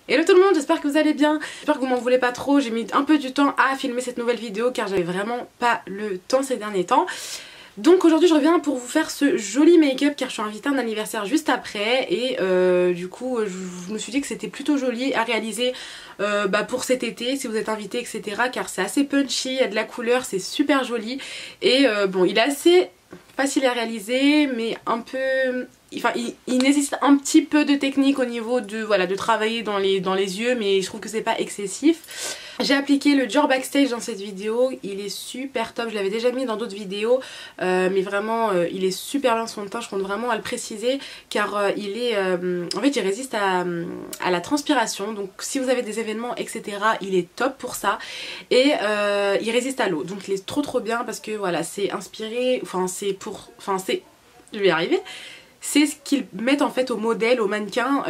Hello tout le monde, j'espère que vous allez bien. J'espère que vous m'en voulez pas trop. J'ai mis un peu du temps à filmer cette nouvelle vidéo car j'avais vraiment pas le temps ces derniers temps. Donc aujourd'hui je reviens pour vous faire ce joli make-up car je suis invitée à un anniversaire juste après. Et du coup je me suis dit que c'était plutôt joli à réaliser pour cet été si vous êtes invité, etc. Car c'est assez punchy, il y a de la couleur, c'est super joli. Et bon, il est assez facile à réaliser mais un peu... Enfin, il nécessite un petit peu de technique au niveau de, voilà, de travailler dans les yeux, mais je trouve que c'est pas excessif. J'ai appliqué le Dior Backstage dans cette vidéo, il est super top, je l'avais déjà mis dans d'autres vidéos, mais vraiment il est super bien son teint, je compte vraiment à le préciser car il est, en fait il résiste à la transpiration, donc si vous avez des événements etc il est top pour ça, et il résiste à l'eau, donc il est trop bien parce que voilà c'est inspiré, je vais y arriver. C'est ce qu'ils mettent en fait au modèle, au mannequin,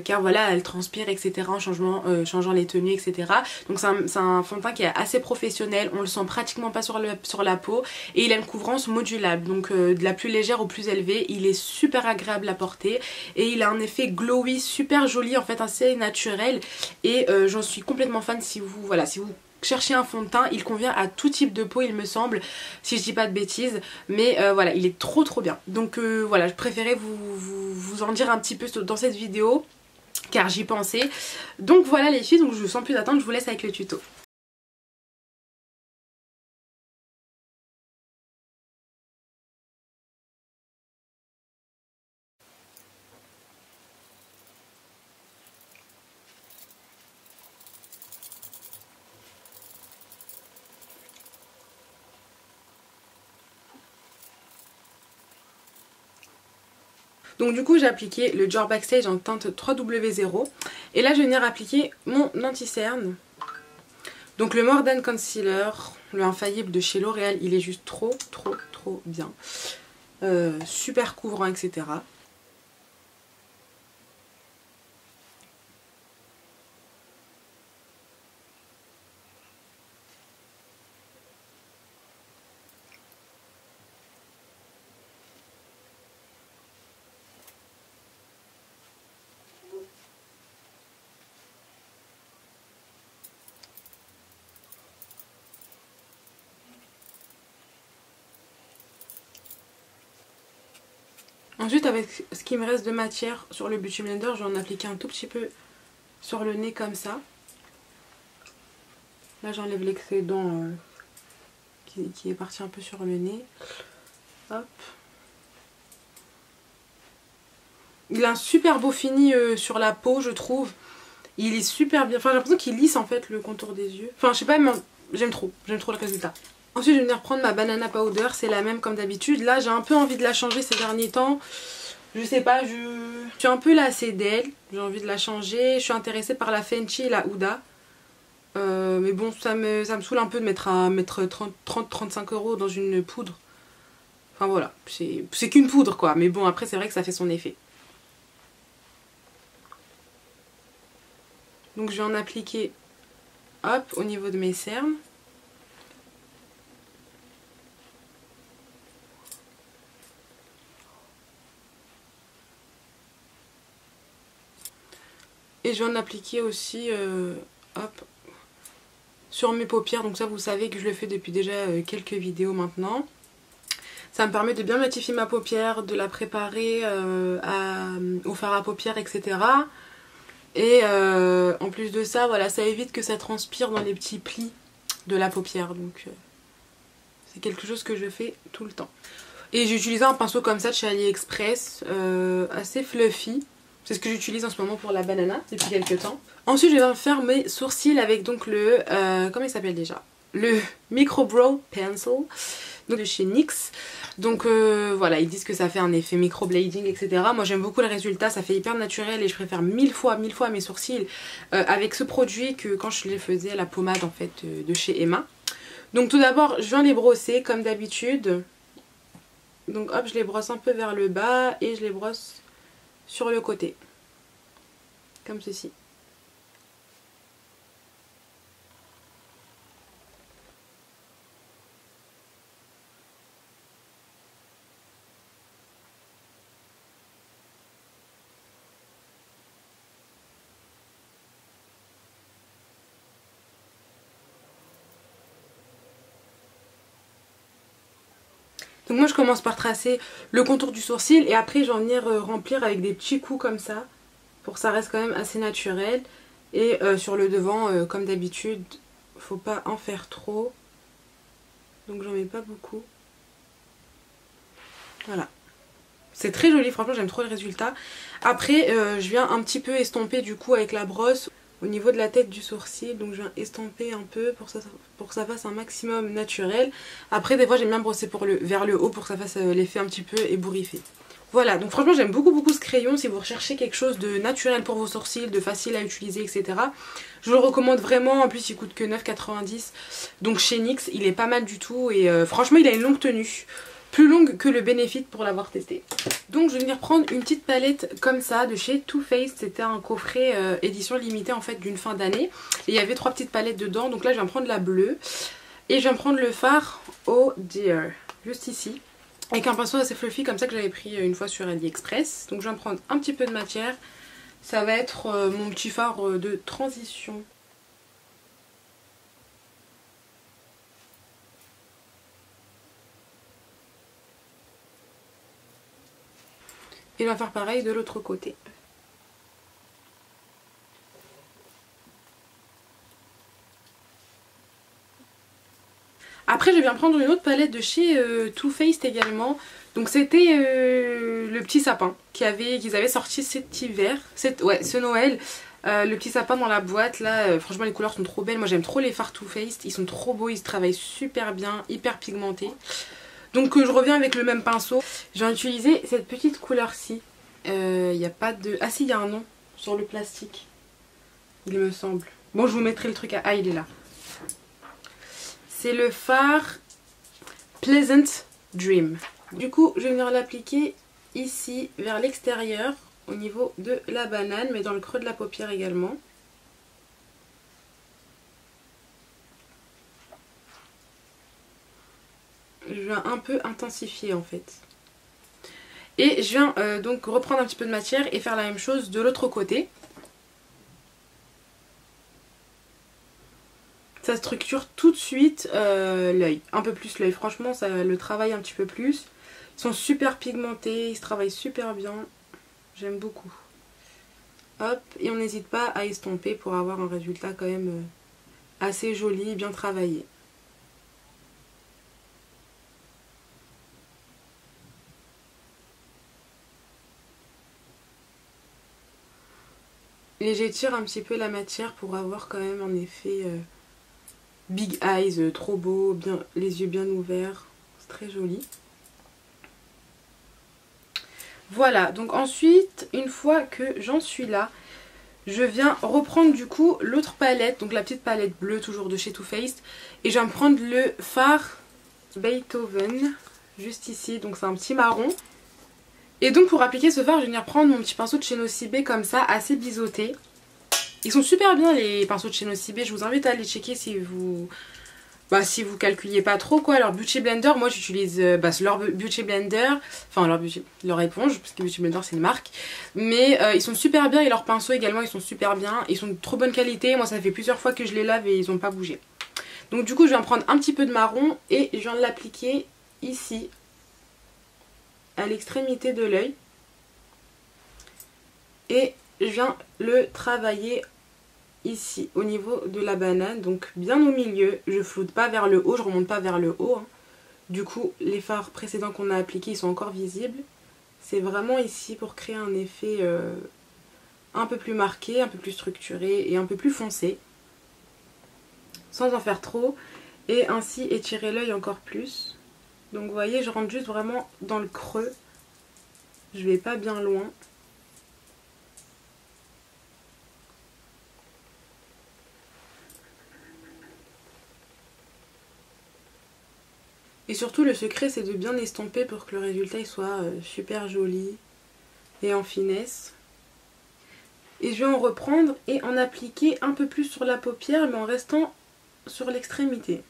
car voilà elle transpire etc en changeant les tenues etc. Donc c'est un fond de teint qui est assez professionnel, on le sent pratiquement pas sur la peau, et il a une couvrance modulable, donc de la plus légère au plus élevée. Il est super agréable à porter et il a un effet glowy super joli en fait, assez naturel, et j'en suis complètement fan. Si vous cherchez un fond de teint, il convient à tout type de peau il me semble, si je dis pas de bêtises, mais voilà il est trop bien. Donc voilà, je préférais vous en dire un petit peu dans cette vidéo car j'y pensais. Donc voilà les filles, donc je sens plus d'attendre, je vous laisse avec le tuto. Donc du coup j'ai appliqué le Dior Backstage en teinte 3W0 et là je vais venir appliquer mon anti-cerne. Donc le More Than Concealer, le infaillible de chez L'Oréal, il est juste trop bien. Super couvrant etc. Ensuite avec ce qui me reste de matière sur le Beauty Blender, je vais en appliquer un tout petit peu sur le nez comme ça. Là j'enlève l'excédent qui est parti un peu sur le nez. Hop. Il a un super beau fini sur la peau je trouve. Il est super bien, enfin j'ai l'impression qu'il lisse en fait le contour des yeux. Enfin je sais pas, mais j'aime trop le résultat. Ensuite je vais venir prendre ma banana powder, c'est la même comme d'habitude. Là j'ai un peu envie de la changer ces derniers temps. Je sais pas, je suis un peu lassée d'elle, j'ai envie de la changer. Je suis intéressée par la Fenty et la Huda. Mais bon ça me saoule un peu de mettre 30-35 € dans une poudre. Enfin voilà, c'est qu'une poudre quoi, mais bon après c'est vrai que ça fait son effet. Donc je vais en appliquer hop au niveau de mes cernes. Et je vais en appliquer aussi hop, sur mes paupières. Donc ça vous savez que je le fais depuis déjà quelques vidéos maintenant. Ça me permet de bien matifier ma paupière, de la préparer au fard à paupières etc. Et en plus de ça, voilà, ça évite que ça transpire dans les petits plis de la paupière. Donc c'est quelque chose que je fais tout le temps. Et j'ai utilisé un pinceau comme ça de chez AliExpress, assez fluffy. C'est ce que j'utilise en ce moment pour la banana depuis quelques temps. Ensuite je vais faire mes sourcils avec donc le... comment il s'appelle déjà? Le Micro Brow Pencil, donc de chez NYX. Donc voilà, ils disent que ça fait un effet microblading etc. Moi j'aime beaucoup le résultat, ça fait hyper naturel et je préfère mille fois mes sourcils avec ce produit que quand je les faisais à la pommade en fait de chez Emma. Donc tout d'abord je viens les brosser comme d'habitude. Donc hop, je les brosse un peu vers le bas et je les brosse sur le côté. Comme ceci. Donc moi je commence par tracer le contour du sourcil et après je vais venir remplir avec des petits coups comme ça pour que ça reste quand même assez naturel. Et sur le devant comme d'habitude, faut pas en faire trop. Donc j'en mets pas beaucoup. Voilà. C'est très joli, franchement j'aime trop le résultat. Après je viens un petit peu estomper du coup avec la brosse au niveau de la tête du sourcil. Donc je viens estomper un peu pour que ça fasse un maximum naturel. Après des fois j'aime bien brosser vers le haut pour que ça fasse l'effet un petit peu ébouriffé. Voilà, donc franchement j'aime beaucoup ce crayon. Si vous recherchez quelque chose de naturel pour vos sourcils, de facile à utiliser, etc. Je le recommande vraiment. En plus il coûte que 9,90 €. Donc chez NYX il est pas mal du tout. Et franchement il a une longue tenue. Plus longue que le Benefit pour l'avoir testé. Donc je vais venir prendre une petite palette comme ça de chez Too Faced. C'était un coffret édition limitée en fait d'une fin d'année. Et il y avait 3 petites palettes dedans. Donc là je viens prendre la bleue. Et je viens prendre le fard Oh Dear. Juste ici. Avec un pinceau assez fluffy comme ça que j'avais pris une fois sur AliExpress. Donc je viens prendre un petit peu de matière. Ça va être mon petit fard de transition. Et on va faire pareil de l'autre côté. Après je viens prendre une autre palette de chez Too Faced également. Donc c'était le petit sapin qu'ils avaient sorti cet hiver, ce Noël. Le petit sapin dans la boîte là, franchement les couleurs sont trop belles. Moi j'aime trop les fards Too Faced, ils sont trop beaux, ils se travaillent super bien, hyper pigmentés. Donc je reviens avec le même pinceau. Je vais utiliser cette petite couleur-ci. Il n'y a pas de... Ah si, il y a un nom sur le plastique. Il me semble. Bon, je vous mettrai le truc à... Ah, il est là. C'est le fard Pleasant Dream. Du coup, je vais venir l'appliquer ici, vers l'extérieur, au niveau de la banane, mais dans le creux de la paupière également. Je viens un peu intensifier en fait. Et je viens donc reprendre un petit peu de matière et faire la même chose de l'autre côté. Ça structure tout de suite l'œil, un peu plus l'œil. Franchement ça le travaille un petit peu plus. Ils sont super pigmentés, ils se travaillent super bien. J'aime beaucoup. Hop, et on n'hésite pas à estomper pour avoir un résultat quand même assez joli, bien travaillé. Et j'étire un petit peu la matière pour avoir quand même un effet big eyes, trop beau, bien, les yeux bien ouverts. C'est très joli. Voilà, donc ensuite, une fois que j'en suis là, je viens reprendre du coup l'autre palette, donc la petite palette bleue toujours de chez Too Faced. Et je viens me prendre le fard Beethoven, juste ici, donc c'est un petit marron. Et donc pour appliquer ce fard, je vais venir prendre mon petit pinceau de chez Nocibé comme ça, assez biseauté. Ils sont super bien les pinceaux de chez Nocibé, je vous invite à aller checker si vous calculiez pas trop quoi. Leur Beauty Blender, moi j'utilise leur Beauty Blender, enfin leur éponge, parce que Beauty Blender c'est une marque. Mais ils sont super bien et leurs pinceaux également ils sont super bien, ils sont de trop bonne qualité. Moi ça fait plusieurs fois que je les lave et ils ont pas bougé. Donc du coup je viens prendre un petit peu de marron et je viens de l'appliquer ici, à l'extrémité de l'œil. Et je viens le travailler ici au niveau de la banane, donc bien au milieu. Je floute pas vers le haut, je remonte pas vers le haut hein. Du coup les fards précédents qu'on a appliqués ils sont encore visibles. C'est vraiment ici pour créer un effet un peu plus marqué, un peu plus structuré et un peu plus foncé, sans en faire trop, et ainsi étirer l'œil encore plus. Donc vous voyez, je rentre juste vraiment dans le creux, je vais pas bien loin. Et surtout le secret c'est de bien estomper pour que le résultat il soit super joli et en finesse. Et je vais en reprendre et en appliquer un peu plus sur la paupière mais en restant sur l'extrémité.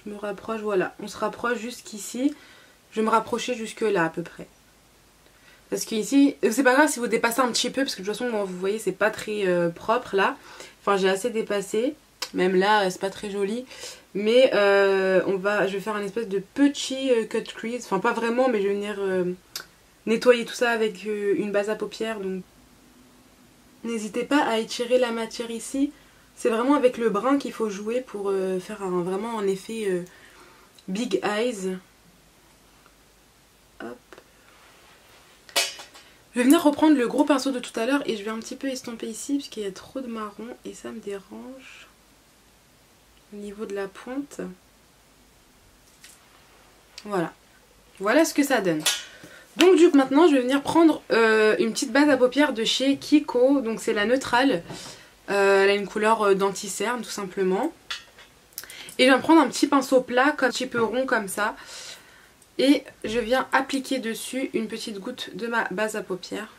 Je me rapproche, voilà, on se rapproche jusqu'ici. Je vais me rapprocher jusque là à peu près. Parce que ici, c'est pas grave si vous dépassez un petit peu, parce que de toute façon, vous voyez, c'est pas très propre là. Enfin, j'ai assez dépassé. Même là, c'est pas très joli. Mais je vais faire un espèce de petit cut crease. Enfin, pas vraiment, mais je vais venir nettoyer tout ça avec une base à paupières. Donc, n'hésitez pas à étirer la matière ici. C'est vraiment avec le brun qu'il faut jouer pour faire vraiment un effet big eyes. Hop. Je vais venir reprendre le gros pinceau de tout à l'heure et je vais un petit peu estomper ici parce qu'il y a trop de marron et ça me dérange au niveau de la pointe. Voilà. Voilà ce que ça donne. Donc du coup maintenant je vais venir prendre une petite base à paupières de chez Kiko. Donc c'est la neutrale. Elle a une couleur d'anti-cerne tout simplement. Et je vais prendre un petit pinceau plat, un petit peu rond comme ça. Et je viens appliquer dessus une petite goutte de ma base à paupières.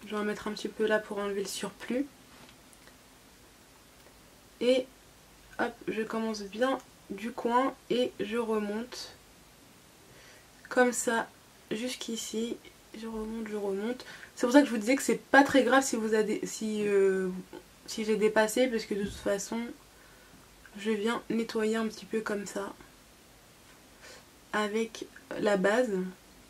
Je vais en mettre un petit peu là pour enlever le surplus. Et hop, je commence bien du coin et je remonte. Comme ça, jusqu'ici. Je remonte, je remonte. C'est pour ça que je vous disais que c'est pas très grave si vous avez, si j'ai dépassé, parce que de toute façon, je viens nettoyer un petit peu comme ça. Avec la base.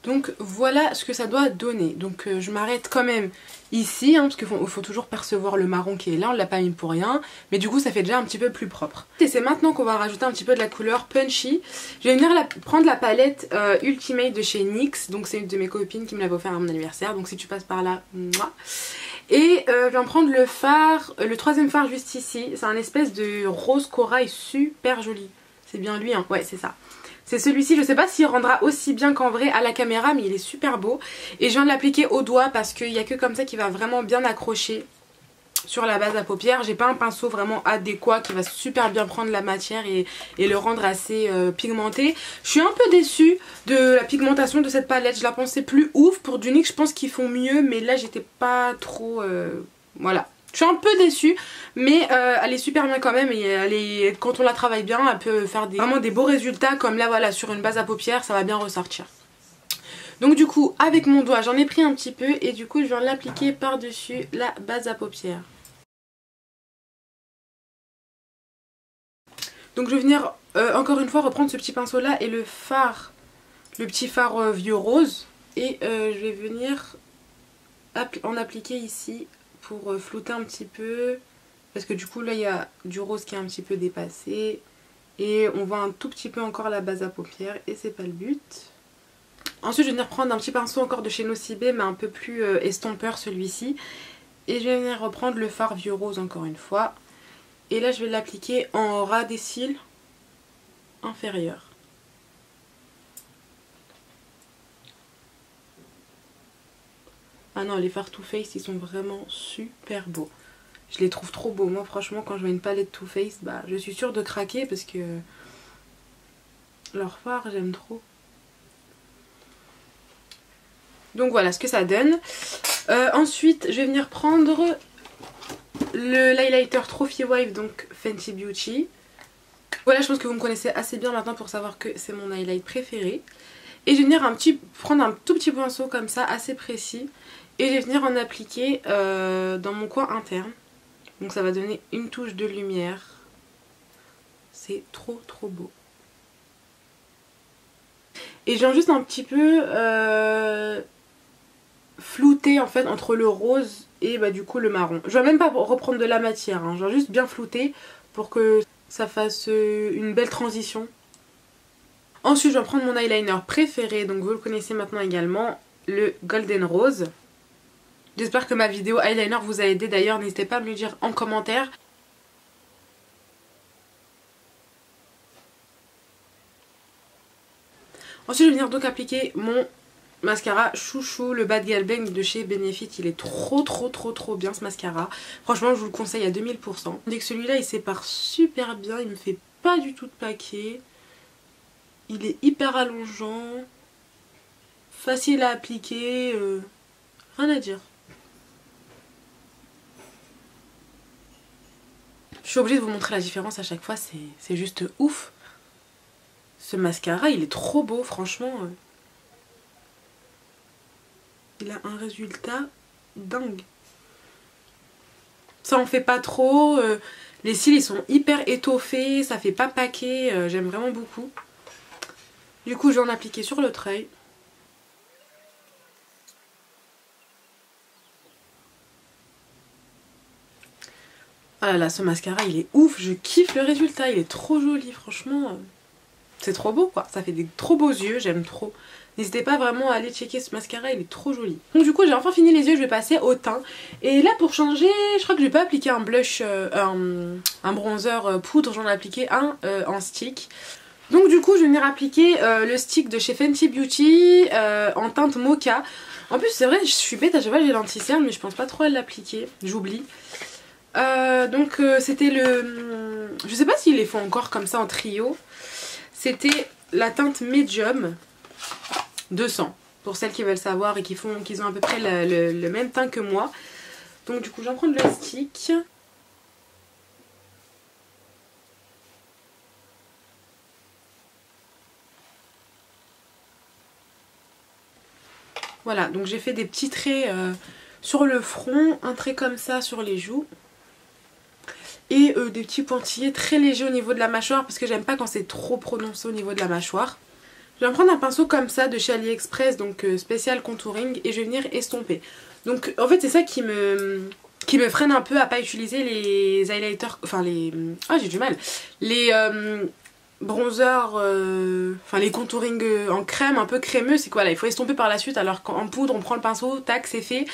Donc voilà ce que ça doit donner. Donc je m'arrête quand même ici, parce qu'il faut toujours percevoir le marron qui est là, on l'a pas mis pour rien. Mais du coup ça fait déjà un petit peu plus propre. Et c'est maintenant qu'on va rajouter un petit peu de la couleur punchy. Je vais venir prendre la palette Ultimate de chez NYX. Donc c'est une de mes copines qui me l'avait offert à mon anniversaire. Donc si tu passes par là, moi. Et je vais en prendre le fard, le troisième fard juste ici. C'est un espèce de rose corail super joli. C'est bien lui, hein, ouais c'est ça. C'est celui-ci, je sais pas s'il rendra aussi bien qu'en vrai à la caméra, mais il est super beau. Et je viens de l'appliquer au doigt parce qu'il n'y a que comme ça qui va vraiment bien accrocher sur la base à paupières. J'ai pas un pinceau vraiment adéquat qui va super bien prendre la matière et le rendre assez pigmenté. Je suis un peu déçue de la pigmentation de cette palette, je la pensais plus ouf. Pour du NYX je pense qu'ils font mieux, mais là j'étais pas trop... voilà. Je suis un peu déçue, mais elle est super bien quand même et quand on la travaille bien, elle peut faire vraiment des beaux résultats comme là voilà sur une base à paupières, ça va bien ressortir. Donc du coup avec mon doigt j'en ai pris un petit peu et du coup je viens l'appliquer par dessus la base à paupières. Donc je vais venir encore une fois reprendre ce petit pinceau là et le petit fard vieux rose et je vais venir en appliquer ici pour flouter un petit peu parce que du coup là il y a du rose qui est un petit peu dépassé et on voit un tout petit peu encore la base à paupières et c'est pas le but. Ensuite je vais venir prendre un petit pinceau encore de chez Nocibé mais un peu plus estompeur celui-ci et je vais venir reprendre le fard vieux rose encore une fois et là je vais l'appliquer en ras des cils inférieurs. Ah non, les fards Too Faced ils sont vraiment super beaux. Je les trouve trop beaux. Moi franchement quand je vois une palette Too Faced, bah, je suis sûre de craquer parce que leurs fards j'aime trop. Donc voilà ce que ça donne. Ensuite je vais venir prendre l'highlighter Trophy Wife, donc Fenty Beauty. Voilà, je pense que vous me connaissez assez bien maintenant pour savoir que c'est mon highlight préféré. Et je vais venir prendre un tout petit pinceau comme ça, assez précis. Et je vais venir en appliquer dans mon coin interne. Donc ça va donner une touche de lumière. C'est trop trop beau. Et je viens juste un petit peu flouter en fait entre le rose et bah, du coup le marron. Je vais même pas reprendre de la matière, hein. Je vais juste bien flouter pour que ça fasse une belle transition. Ensuite je vais prendre mon eyeliner préféré, donc vous le connaissez maintenant également, le Golden Rose. J'espère que ma vidéo eyeliner vous a aidé d'ailleurs, n'hésitez pas à me le dire en commentaire. Ensuite je vais venir donc appliquer mon mascara chouchou, le Bad Gal Bang de chez Benefit. Il est trop bien ce mascara. Franchement je vous le conseille à 2000%. Dès que celui-là il sépare super bien, il me fait pas du tout de paquet. Il est hyper allongeant, facile à appliquer, rien à dire. Je suis obligée de vous montrer la différence à chaque fois, c'est juste ouf. Ce mascara il est trop beau franchement. il a un résultat dingue. Ça en fait pas trop, les cils ils sont hyper étoffés, ça fait pas paquet, j'aime vraiment beaucoup. Du coup je vais en appliquer sur l'autre œil. Ah là là, ce mascara il est ouf, je kiffe le résultat, il est trop joli franchement. C'est trop beau quoi, ça fait des trop beaux yeux, j'aime trop. N'hésitez pas vraiment à aller checker ce mascara, il est trop joli. Donc du coup j'ai enfin fini les yeux, je vais passer au teint. Et là pour changer, je crois que je vais pas appliquer un blush, un bronzer poudre, j'en ai appliqué un en stick. Donc du coup je vais venir appliquer le stick de chez Fenty Beauty en teinte mocha. En plus c'est vrai, je suis bête, à chaque fois j'ai l'anti-cerne mais je pense pas trop à l'appliquer, j'oublie. Donc c'était le... Je sais pas s'ils les font encore comme ça en trio. C'était la teinte Medium 200 pour celles qui veulent savoir et qui ont à peu près le même teint que moi. Donc du coup j'en prends le stick. Voilà, donc j'ai fait des petits traits sur le front, un trait comme ça sur les joues. Et des petits pointillés très légers au niveau de la mâchoire parce que j'aime pas quand c'est trop prononcé au niveau de la mâchoire. Je vais prendre un pinceau comme ça de chez AliExpress, donc spécial contouring, et je vais venir estomper. Donc en fait c'est ça qui me freine un peu à pas utiliser les highlighters, enfin les... Ah j'ai du mal. Les bronzers, enfin les contouring en crème, un peu crémeux, c'est quoi là, il faut estomper par la suite alors qu'en poudre on prend le pinceau, tac c'est fait.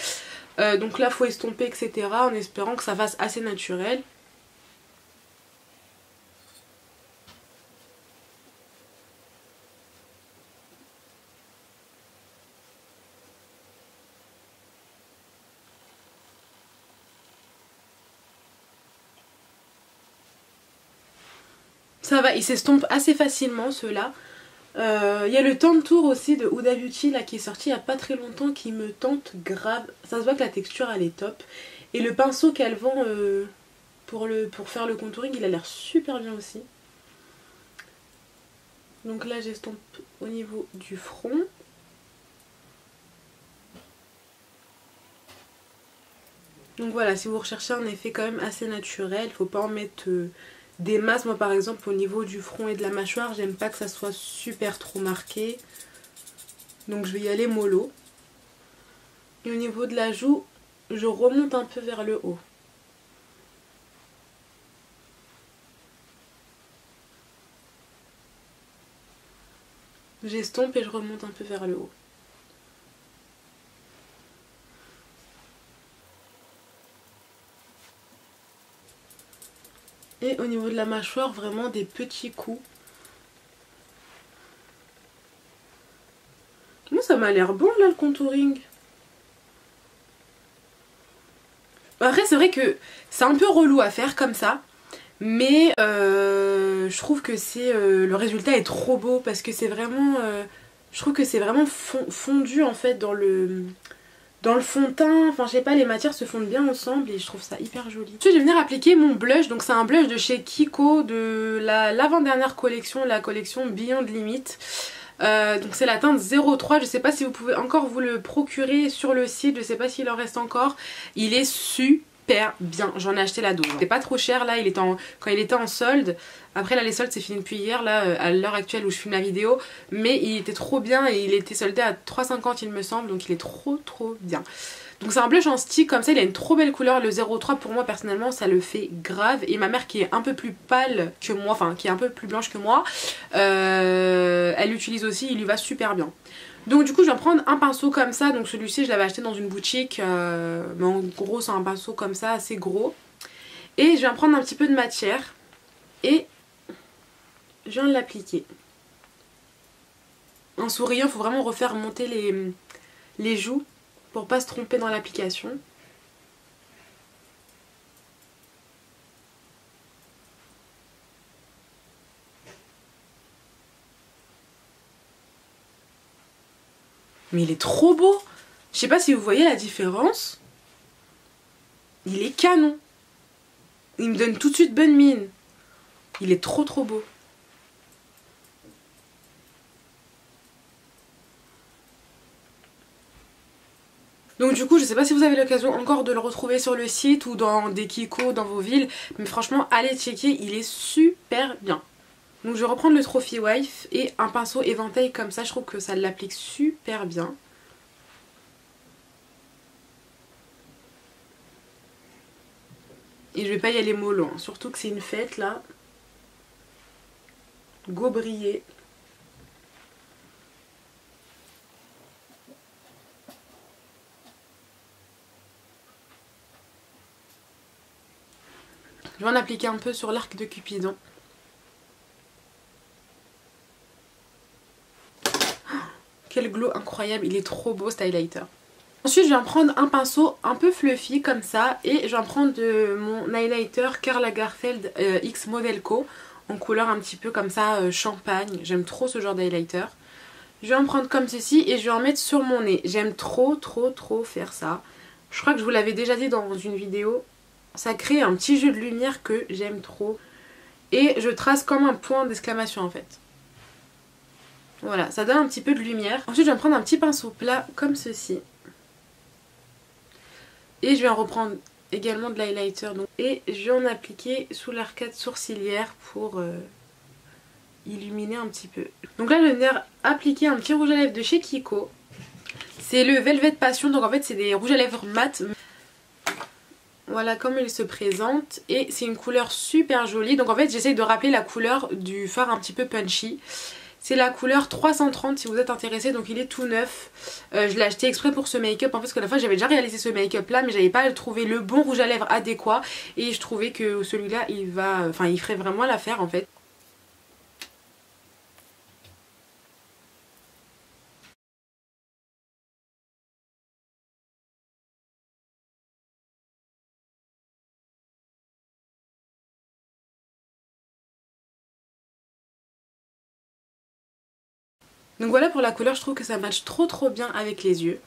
Donc là faut estomper etc. en espérant que ça fasse assez naturel. Ça va, il s'estompe assez facilement ceux-là. Il y a le Tantour aussi de Huda Beauty là qui est sorti il n'y a pas très longtemps qui me tente grave. Ça se voit que la texture elle est top. Et le pinceau qu'elle vend pour faire le contouring il a l'air super bien aussi. Donc là j'estompe au niveau du front. Donc voilà, si vous recherchez un effet quand même assez naturel, il faut pas en mettre des masses. Moi par exemple au niveau du front et de la mâchoire, j'aime pas que ça soit super trop marqué. Donc je vais y aller mollo. Et au niveau de la joue, je remonte un peu vers le haut. J'estompe et je remonte un peu vers le haut. Et au niveau de la mâchoire, vraiment des petits coups. Moi ça m'a l'air bon là le contouring. Après c'est vrai que c'est un peu relou à faire comme ça. Mais je trouve que le résultat est trop beau parce que c'est vraiment... je trouve que c'est vraiment fondu en fait dans le fond de teint. Enfin je sais pas, les matières se fondent bien ensemble et je trouve ça hyper joli. Ensuite je vais venir appliquer mon blush. Donc c'est un blush de chez Kiko de l'avant-dernière collection, la collection Beyond Limit. Donc c'est la teinte 03, je sais pas si vous pouvez encore vous le procurer sur le site, je sais pas s'il en reste encore. Il est super bien, j'en ai acheté la dose. C'était pas trop cher là, quand il était en solde. Après là les soldes c'est fini depuis hier là à l'heure actuelle où je filme la vidéo. Mais il était trop bien et il était soldé à 3,50 il me semble, donc il est trop bien. Donc c'est un blush en stick comme ça, il a une trop belle couleur, le 03 pour moi personnellement ça le fait grave. Et ma mère qui est un peu plus pâle que moi, enfin qui est un peu plus blanche que moi, elle l'utilise aussi, il lui va super bien. Donc du coup je vais prendre un pinceau comme ça, donc celui-ci je l'avais acheté dans une boutique, mais en gros c'est un pinceau comme ça assez gros. Et je vais prendre un petit peu de matière et je viens de l'appliquer. En souriant, il faut vraiment refaire monter les joues pour pas se tromper dans l'application. Mais il est trop beau. Je sais pas si vous voyez la différence. Il est canon. Il me donne tout de suite bonne mine. Il est trop beau. Donc du coup je sais pas si vous avez l'occasion encore de le retrouver sur le site ou dans des Kiko dans vos villes, mais franchement allez checker, il est super bien. Donc je vais reprendre le Trophy Wife et un pinceau éventail comme ça, je trouve que ça l'applique super bien. Et je vais pas y aller mollo, hein. Surtout que c'est une fête là. Go briller. Je vais en appliquer un peu sur l'arc de Cupidon. Quel glow incroyable, il est trop beau cet highlighter. Ensuite je vais en prendre un pinceau un peu fluffy comme ça et je vais en prendre de mon highlighter Karl Lagerfeld X Model Co en couleur un petit peu comme ça champagne. J'aime trop ce genre d'highlighter. Je vais en prendre comme ceci et je vais en mettre sur mon nez. J'aime trop faire ça. Je crois que je vous l'avais déjà dit dans une vidéo. Ça crée un petit jeu de lumière que j'aime trop. Et je trace comme un point d'exclamation en fait. Voilà, ça donne un petit peu de lumière. Ensuite je vais prendre un petit pinceau plat comme ceci. Et je vais en reprendre également de l'highlighter. Et je vais en appliquer sous l'arcade sourcilière pour illuminer un petit peu. Donc là je vais venir appliquer un petit rouge à lèvres de chez Kiko. C'est le Velvet Passion, donc en fait c'est des rouges à lèvres mat. Voilà comment il se présente et c'est une couleur super jolie. Donc en fait j'essaye de rappeler la couleur du fard un petit peu punchy. C'est la couleur 330 si vous êtes intéressé, donc il est tout neuf. Je l'ai acheté exprès pour ce make-up, en fait parce que la fois j'avais déjà réalisé ce make-up là mais j'avais pas trouvé le bon rouge à lèvres adéquat. Et je trouvais que celui-là il ferait vraiment l'affaire en fait. Donc voilà pour la couleur, je trouve que ça match trop bien avec les yeux.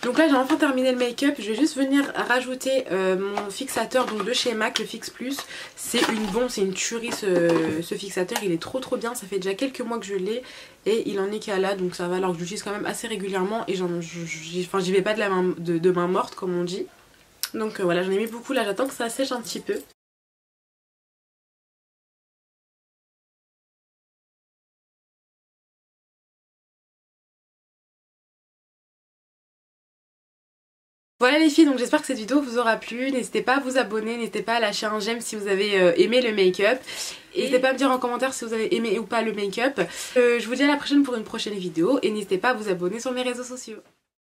Donc là j'ai enfin terminé le make-up, je vais juste venir rajouter mon fixateur donc de chez MAC, le Fix Plus. C'est une bombe, c'est une tuerie ce fixateur, il est trop bien, ça fait déjà quelques mois que je l'ai et il en est qu'à là, donc ça va, alors que je l'utilise quand même assez régulièrement et j'y vais pas de main morte comme on dit. Donc voilà, j'en ai mis beaucoup, là j'attends que ça sèche un petit peu. Voilà les filles, donc j'espère que cette vidéo vous aura plu. N'hésitez pas à vous abonner, n'hésitez pas à lâcher un j'aime si vous avez aimé le make-up. Et n'hésitez pas à me dire en commentaire si vous avez aimé ou pas le make-up. Je vous dis à la prochaine pour une prochaine vidéo et n'hésitez pas à vous abonner sur mes réseaux sociaux.